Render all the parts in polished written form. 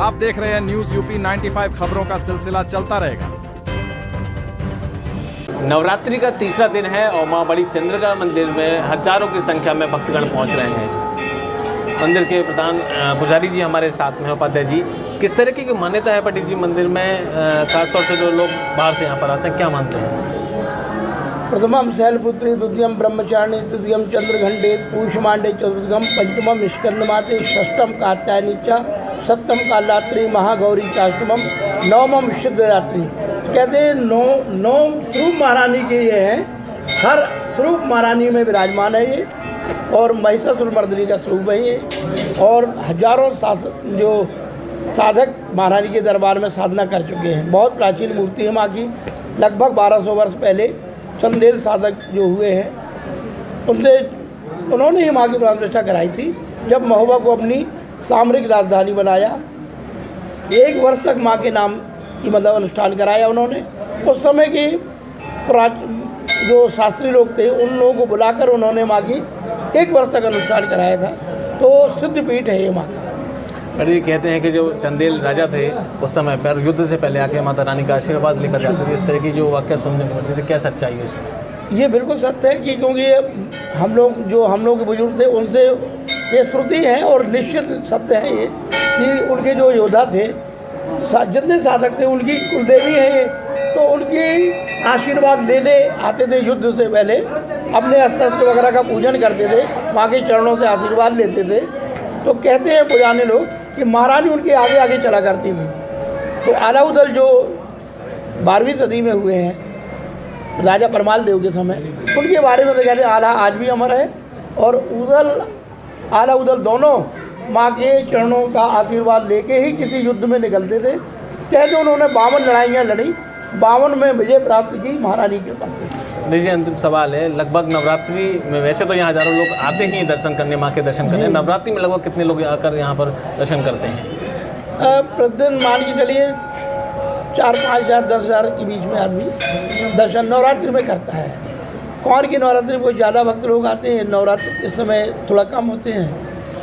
आप देख रहे हैं न्यूज यूपी 95 खबरों का सिलसिला चलता रहेगा। नवरात्रि का तीसरा दिन है और मां बड़ी चंद्रिका मंदिर में हजारों की संख्या में भक्तगण पहुंच रहे हैं। मंदिर के प्रधान पुजारी जी हमारे साथ में हैं, उपाध्याय जी। किस तरह की मान्यता है पंडित जी मंदिर में, खासतौर से जो लोग बाहर से यहाँ पर आते हैं, क्या मानते हैं? प्रथमम शैलपुत्री, द्वितीयम ब्रह्मचारिणी, तृतीयम चंद्रघंटे, पूषमांडे, चतुर्थम पंचमम स्कंदमाते, षष्ठम कात्यायनी च, सप्तम कालरात्रि, महागौरी चाष्टमम, नवमम सिद्धरात्रि। कहते हैं नौ स्वरूप महारानी के ये हैं, हर स्वरूप महारानी में विराजमान है ये, और महिषासुरमर्दिनी का स्वरूप है ये, और हजारों जो साधक महारानी के दरबार में साधना कर चुके हैं। बहुत प्राचीन मूर्ति है माँ की। लगभग 1200 वर्ष पहले चंदेल साधक जो हुए हैं उन्होंने ही माँ की प्राण प्रतिष्ठा कराई थी। जब महोबा को अपनी सामरिक राजधानी बनाया, 1 वर्ष तक माँ के नाम की मतलब अनुष्ठान कराया उन्होंने। उस समय के जो शास्त्री लोग थे उन लोगों को बुलाकर उन्होंने माँ की 1 वर्ष तक अनुष्ठान कराया था। तो सिद्धपीठ है ये माँ का। अरे कहते हैं कि जो चंदेल राजा थे उस समय पर युद्ध से पहले आके माता रानी का आशीर्वाद लेकर जाते थे। इस तरह की जो वाक्य सुनने को मिलती थी, क्या सच्चाई है उसमें? ये बिल्कुल सत्य है कि क्योंकि हम लोग के बुजुर्ग थे उनसे ये श्रुति है और निश्चित सत्य है ये कि उनके जो योद्धा थे, जितने साधक थे, उनकी कुलदेवी है ये। तो उनकी आशीर्वाद लेने आते थे युद्ध से पहले, अपने अस्त्र वगैरह का पूजन करते थे, माँ के चरणों से आशीर्वाद लेते थे। तो कहते हैं पुराने लोग कि महारानी उनके आगे आगे चला करती थी। तो आलाउदल जो 12वीं सदी में हुए हैं राजा परमाल देव के समय, उनके बारे में तो कहते हैं आला आज भी अमर है, और आला उदल दोनों माँ के चरणों का आशीर्वाद लेके ही किसी युद्ध में निकलते थे। कहते उन्होंने 52 लड़ाइयाँ लड़ी, 52 में विजय प्राप्त की महारानी के पास से। जी, अंतिम सवाल है। लगभग नवरात्रि में वैसे तो यहाँ हजारों लोग आते ही दर्शन करने, माँ के दर्शन करने। नवरात्रि में लगभग कितने लोग आकर यहाँ पर दर्शन करते हैं? प्रतिदिन मान के चलिए 4-5 हज़ार 10 हज़ार के बीच में आदमी दर्शन नवरात्रि में करता है। कुंवर की नवरात्रि में बहुत ज़्यादा भक्त लोग आते हैं, नवरात्रि इस समय थोड़ा कम होते हैं,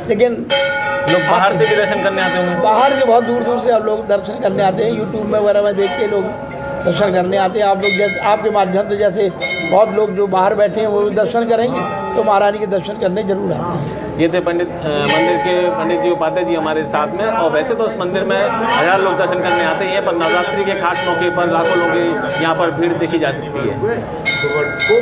लेकिन लोग बाहर से भी दर्शन करने आते होंगे। बाहर से बहुत दूर दूर से अब लोग दर्शन करने आते हैं। यूट्यूब में वगैरह में देख के लोग दर्शन करने आते हैं। आप लोग जैसे आपके माध्यम से जैसे बहुत लोग जो बाहर बैठे हैं वो भी दर्शन करेंगे, तो महारानी के दर्शन करने जरूर आते हैं। ये थे मंदिर के पंडित जी उपाध्याय जी हमारे साथ में। और वैसे तो उस मंदिर में 1000 लोग दर्शन करने आते हैं, पर नवरात्रि के खास मौके पर लाखों लोगों की यहाँ पर भीड़ देखी जा सकती है।